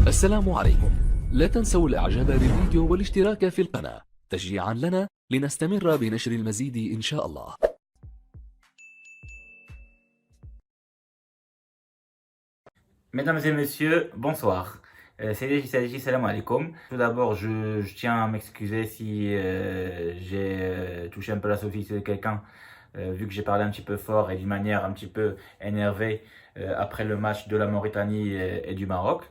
السلام عليكم. لا تنسوا الإعجاب بالفيديو والاشتراك في القناة تشجيعا لنا لنستمر بنشر المزيد إن شاء الله. Mesdames et messieurs, bonsoir. C'est salam alaikum. Tout d'abord, je tiens à m'excuser si j'ai touché un peu la sensibilité de quelqu'un, vu que j'ai parlé un petit peu fort et d'une manière un petit peu énervée après le match de la Mauritanie et du Maroc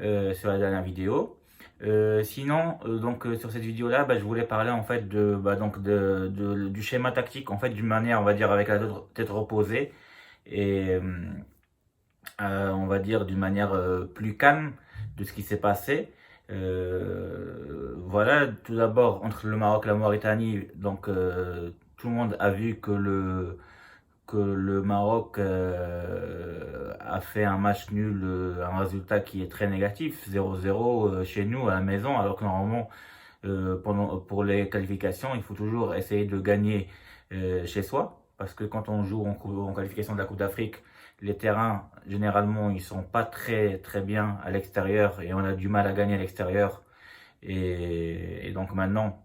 sur la dernière vidéo. Sur cette vidéo-là, je voulais parler en fait du schéma tactique, en fait d'une manière, on va dire, avec la tête reposée et on va dire d'une manière plus calme de ce qui s'est passé. Voilà, tout d'abord entre le Maroc et la Mauritanie, tout le monde a vu que le Maroc a fait un match nul, un résultat qui est très négatif, 0-0 chez nous à la maison, alors que normalement pour les qualifications, il faut toujours essayer de gagner chez soi, parce que quand on joue en qualification de la Coupe d'Afrique, les terrains, généralement, ils sont pas très bien à l'extérieur et on a du mal à gagner à l'extérieur. Et donc maintenant,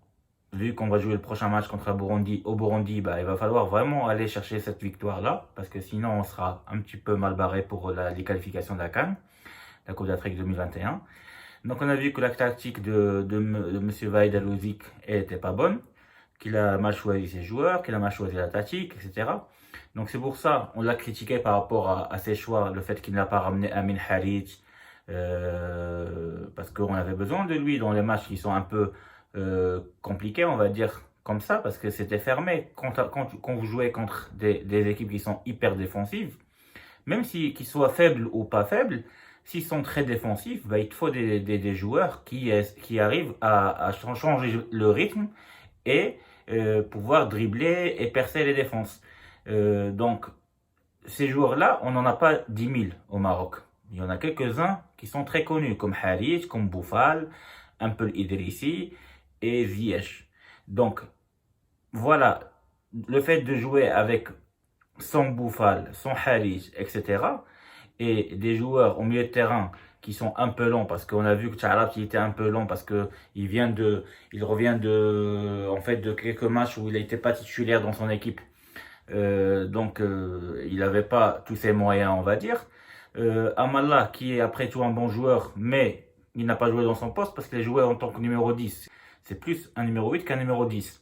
vu qu'on va jouer le prochain match contre la Burundi, au Burundi, il va falloir vraiment aller chercher cette victoire-là, parce que sinon on sera un petit peu mal barré pour les qualifications de la CAN, la Coupe d'Afrique 2021. Donc on a vu que la tactique de M. Vaïd Alouzik était pas bonne, qu'il a mal choisi ses joueurs, qu'il a mal choisi la tactique, etc. Donc c'est pour ça, on l'a critiqué par rapport à ses choix, le fait qu'il n'a pas ramené Amin Harit, parce qu'on avait besoin de lui dans les matchs qui sont un peu compliqués, on va dire comme ça, parce que c'était fermé. Quand vous jouez contre des équipes qui sont hyper défensives, même si qu'ils soient faibles ou pas faibles, s'ils sont très défensifs, il te faut des joueurs qui arrivent à changer le rythme et pouvoir dribbler et percer les défenses. Donc, ces joueurs-là, on n'en a pas 10 000 au Maroc. Il y en a quelques-uns qui sont très connus, comme Harit, comme Boufal, un peu Idrissi et Ziyech. Donc, voilà, le fait de jouer avec son Boufal, son Harit, etc., et des joueurs au milieu de terrain qui sont un peu longs, parce qu'on a vu que Tcharab il était un peu long parce que il revient de quelques matchs où il n'était pas titulaire dans son équipe. Il n'avait pas tous ses moyens, on va dire. Amallah, qui est après tout un bon joueur, mais il n'a pas joué dans son poste parce qu'il a joué en tant que numéro 10. C'est plus un numéro 8 qu'un numéro 10.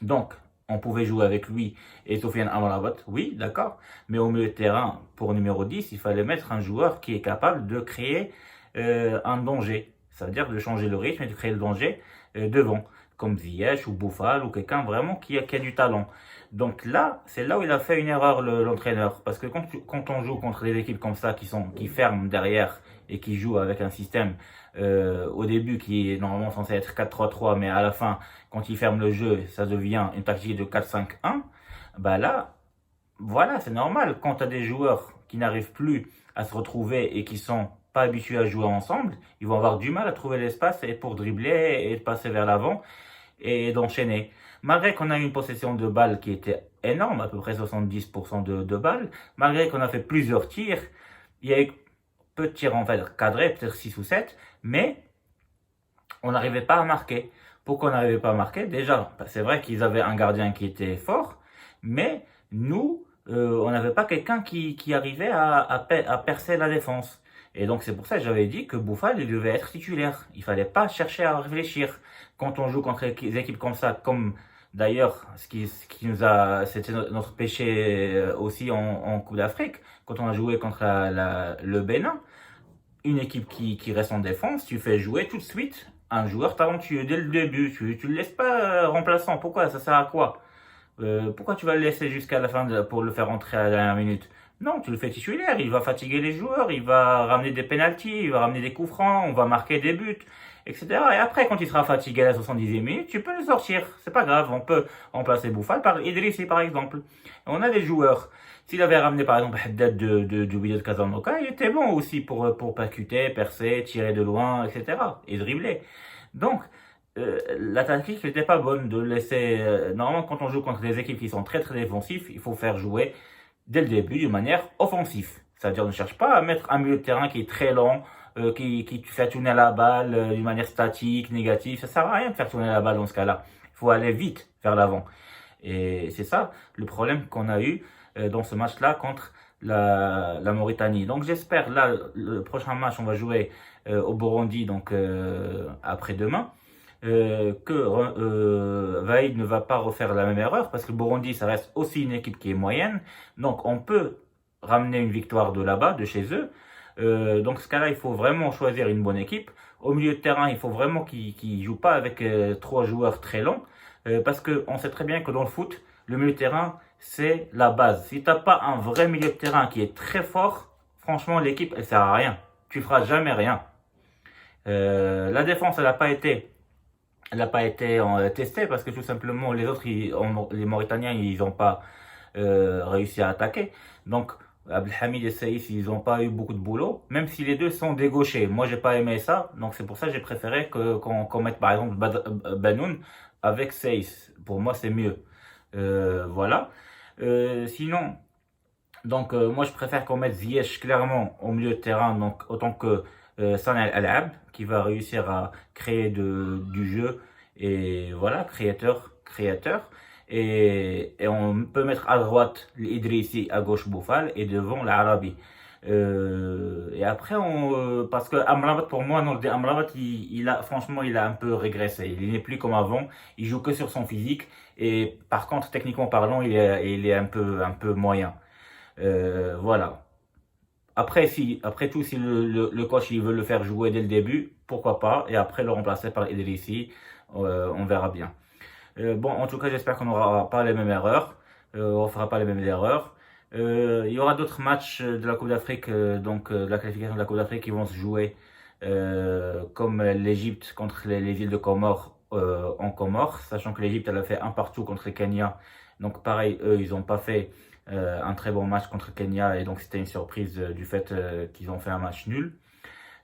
Donc, on pouvait jouer avec lui et Sofiane Amrabat, oui, d'accord. Mais au milieu de terrain, pour numéro 10, il fallait mettre un joueur qui est capable de créer un danger. Ça veut dire de changer le rythme et de créer le danger devant, comme Ziyech ou Boufal ou quelqu'un vraiment qui a du talent. Donc là, c'est là où il a fait une erreur l'entraîneur. Parce que quand on joue contre des équipes comme ça qui ferment derrière et qui jouent avec un système au début qui est normalement censé être 4-3-3, mais à la fin, quand ils ferment le jeu, ça devient une tactique de 4-5-1, là, voilà, c'est normal. Quand tu as des joueurs qui n'arrivent plus à se retrouver et qui sont pas habitués à jouer ensemble, ils vont avoir du mal à trouver l'espace et pour dribbler et de passer vers l'avant et d'enchaîner. Malgré qu'on a eu une possession de balles qui était énorme, à peu près 70% de balles, malgré qu'on a fait plusieurs tirs, il y a eu peu de tirs en fait cadrés, peut-être 6 ou 7, mais on n'arrivait pas à marquer. Pourquoi on n'arrivait pas à marquer? Déjà, c'est vrai qu'ils avaient un gardien qui était fort, mais nous, on n'avait pas quelqu'un qui arrivait à percer la défense. Et donc c'est pour ça que j'avais dit que Boufal il devait être titulaire. Il fallait pas chercher à réfléchir. Quand on joue contre des équipes comme ça, comme d'ailleurs ce qui nous a, c'était notre péché aussi en Coupe d'Afrique, quand on a joué contre le Bénin, une équipe qui reste en défense, tu fais jouer tout de suite un joueur talentueux dès le début. Tu le laisses pas remplaçant. Pourquoi? Ça sert à quoi? Pourquoi tu vas le laisser jusqu'à la fin pour le faire rentrer à la dernière minute? Non, tu le fais titulaire, il va fatiguer les joueurs, il va ramener des pénaltys, il va ramener des coups francs, on va marquer des buts, etc. Et après, quand il sera fatigué à la 70e minute, tu peux le sortir. C'est pas grave, on peut remplacer Bouffal par Idrissi, par exemple. On a des joueurs. S'il avait ramené, par exemple, Haddad du Wydad Casablanca, il était bon aussi pour percuter, percer, tirer de loin, etc. Et dribbler. Donc, la tactique n'était pas bonne de laisser. Normalement, quand on joue contre des équipes qui sont très défensives, il faut faire jouer dès le début de manière offensive. C'est-à-dire, ne cherche pas à mettre un milieu de terrain qui est très lent, qui te fait tourner la balle d'une manière statique, négative. Ça sert à rien de faire tourner la balle dans ce cas-là. Il faut aller vite vers l'avant. Et c'est ça le problème qu'on a eu dans ce match-là contre la Mauritanie. Donc j'espère, là, le prochain match, on va jouer au Burundi, donc après-demain, que Vaïd ne va pas refaire la même erreur, parce que le Burundi, ça reste aussi une équipe qui est moyenne. Donc on peut ramener une victoire de là-bas, de chez eux. Donc ce cas-là, il faut vraiment choisir une bonne équipe. Au milieu de terrain, il faut vraiment qu'ils ne jouent pas avec 3 joueurs très longs. Parce qu'on sait très bien que dans le foot, le milieu de terrain, c'est la base. Si tu n'as pas un vrai milieu de terrain qui est très fort, franchement, l'équipe, elle sert à rien. Tu feras jamais rien. La défense, elle n'a pas été testée parce que tout simplement, les autres, les Mauritaniens, ils n'ont pas réussi à attaquer. Donc, Abdelhamid et Saïf, ils n'ont pas eu beaucoup de boulot, même si les deux sont des gauchers. Moi, j'ai pas aimé ça, donc c'est pour ça que j'ai préféré qu'on mette par exemple Banoun avec Saïf. Pour moi, c'est mieux. Voilà. Sinon, donc moi, je préfère qu'on mette Ziyech clairement au milieu de terrain, donc autant que Sané Al-Ab, qui va réussir à créer du jeu et voilà, créateur. Et on peut mettre à droite l'Idrissi, à gauche Boufal et devant l'Arabi. Et après, parce que Amrabat, pour moi, non, Amrabat, franchement, il a un peu régressé. Il n'est plus comme avant. Il joue que sur son physique. Et par contre, techniquement parlant, il est un peu moyen. Voilà. Après tout, si le coach il veut le faire jouer dès le début, pourquoi pas. Et après, le remplacer par Idrissi, on verra bien. Bon, en tout cas, j'espère qu'on n'aura pas les mêmes erreurs. On fera pas les mêmes erreurs. Il y aura d'autres matchs de la Coupe d'Afrique, de la qualification de la Coupe d'Afrique qui vont se jouer, comme l'Égypte contre les îles de Comores en Comores, sachant que l'Égypte elle a fait un partout contre le Kenya. Donc pareil, eux, ils n'ont pas fait un très bon match contre le Kenya et donc c'était une surprise du fait qu'ils ont fait un match nul.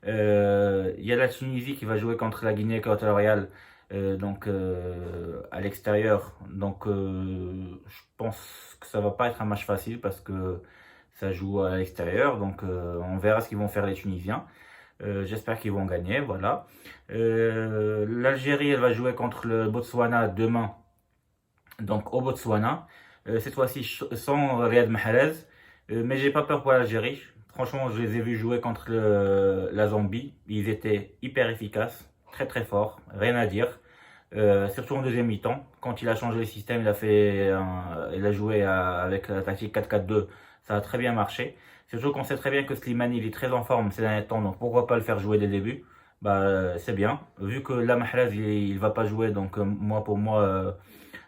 Il y a la Tunisie qui va jouer contre la Guinée équatoriale. À l'extérieur. Donc je pense que ça va pas être un match facile parce que ça joue à l'extérieur. Donc on verra ce qu'ils vont faire les Tunisiens. J'espère qu'ils vont gagner. Voilà. L'Algérie, elle va jouer contre le Botswana demain. Donc au Botswana. Cette fois-ci sans Riyad Mahrez. Mais j'ai pas peur pour l'Algérie. Franchement, je les ai vus jouer contre la Zambie. Ils étaient hyper efficaces. Très très fort, rien à dire. Surtout en deuxième mi-temps, quand il a changé le système, il a joué avec la tactique 4-4-2, ça a très bien marché. Surtout qu'on sait très bien que Slimani il est très en forme ces derniers temps, donc pourquoi pas le faire jouer dès le début. Bah c'est bien. Vu que là Mahrez il va pas jouer, donc pour moi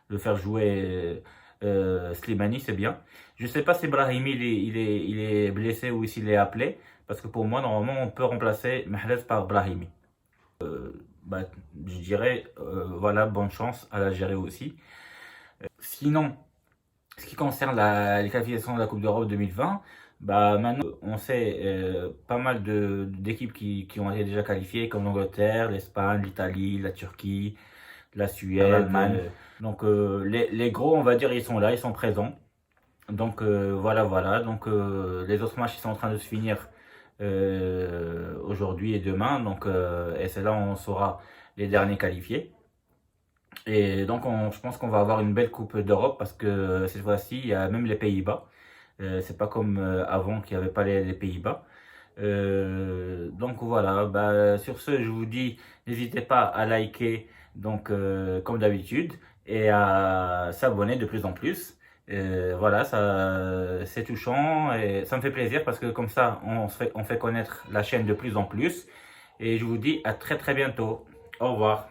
le faire jouer Slimani c'est bien. Je sais pas si Brahimi il est blessé ou s'il est appelé, parce que pour moi normalement on peut remplacer Mahrez par Brahimi. Je dirais, voilà, bonne chance à l'Algérie aussi. Sinon, ce qui concerne les qualifications de la Coupe d'Europe 2020, maintenant, on sait pas mal d'équipes qui ont été déjà qualifiées, comme l'Angleterre, l'Espagne, l'Italie, la Turquie, la Suède, l'Allemagne. Donc, les gros, on va dire, ils sont là, ils sont présents. Donc, voilà. Donc, les autres matchs, ils sont en train de se finir aujourd'hui et demain, donc et c'est là où on saura les derniers qualifiés. Et donc je pense qu'on va avoir une belle Coupe d'Europe parce que cette fois-ci il y a même les Pays-Bas. C'est pas comme avant qu'il n'y avait pas les Pays-Bas. Donc voilà, sur ce je vous dis n'hésitez pas à liker donc comme d'habitude et à s'abonner de plus en plus. Voilà, ça c'est touchant et ça me fait plaisir parce que comme ça on fait connaître la chaîne de plus en plus. Et je vous dis à très très bientôt. Au revoir.